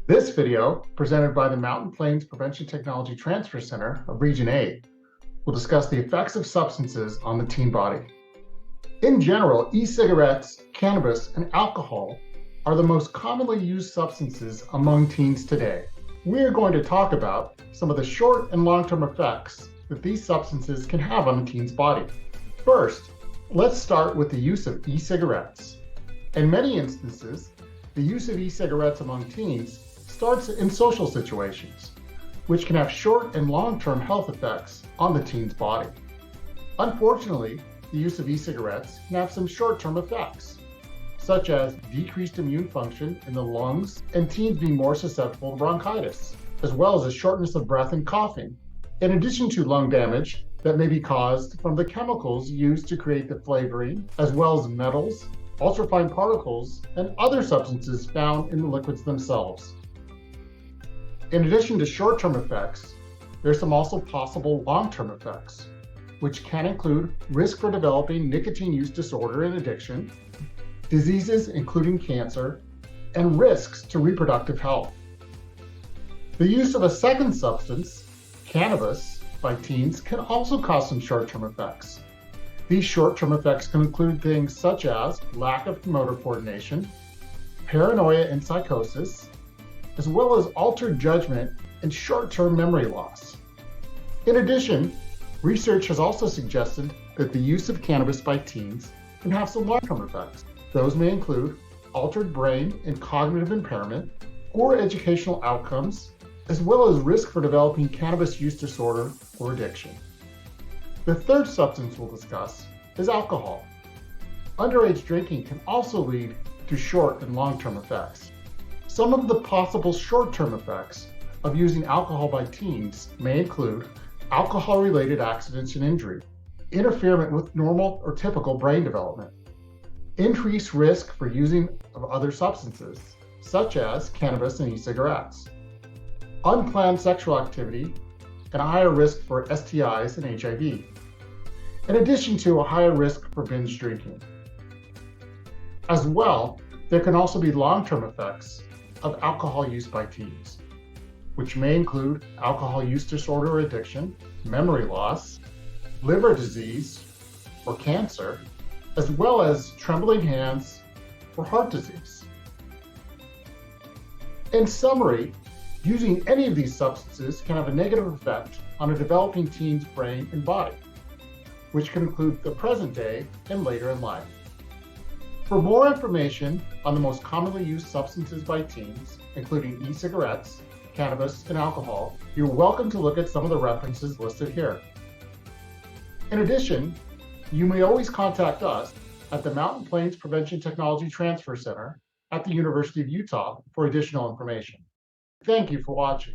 This video, presented by the Mountain Plains Prevention Technology Transfer Center of Region 8, will discuss the effects of substances on the teen body. In general, e-cigarettes, cannabis, and alcohol are the most commonly used substances among teens today. We are going to talk about some of the short and long-term effects that these substances can have on the teen's body. First, let's start with the use of e-cigarettes. In many instances, the use of e-cigarettes among teens starts in social situations, which can have short and long-term health effects on the teen's body. Unfortunately, the use of e-cigarettes can have some short-term effects, such as decreased immune function in the lungs and teens being more susceptible to bronchitis, as well as a shortness of breath and coughing, in addition to lung damage that may be caused from the chemicals used to create the flavoring, as well as metals, ultrafine particles, and other substances found in the liquids themselves. In addition to short-term effects, there's some also possible long-term effects, which can include risk for developing nicotine use disorder and addiction, diseases including cancer, and risks to reproductive health. The use of a second substance, cannabis, by teens can also cause some short-term effects. These short-term effects can include things such as lack of motor coordination, paranoia and psychosis, as well as altered judgment and short-term memory loss. In addition, research has also suggested that the use of cannabis by teens can have some long-term effects. Those may include altered brain and cognitive impairment, poor educational outcomes, as well as risk for developing cannabis use disorder or addiction. The third substance we'll discuss is alcohol. Underage drinking can also lead to short and long-term effects. Some of the possible short-term effects of using alcohol by teens may include alcohol-related accidents and injury, interference with normal or typical brain development, increased risk for using of other substances, such as cannabis and e-cigarettes, unplanned sexual activity, and a higher risk for STIs and HIV, in addition to a higher risk for binge drinking. As well, there can also be long-term effects of alcohol use by teens, which may include alcohol use disorder or addiction, memory loss, liver disease or cancer, as well as trembling hands or heart disease. In summary, using any of these substances can have a negative effect on a developing teen's brain and body, which can include the present day and later in life. For more information on the most commonly used substances by teens, including e-cigarettes, cannabis, and alcohol, you're welcome to look at some of the references listed here. In addition, you may always contact us at the Mountain Plains Prevention Technology Transfer Center at the University of Utah for additional information. Thank you for watching.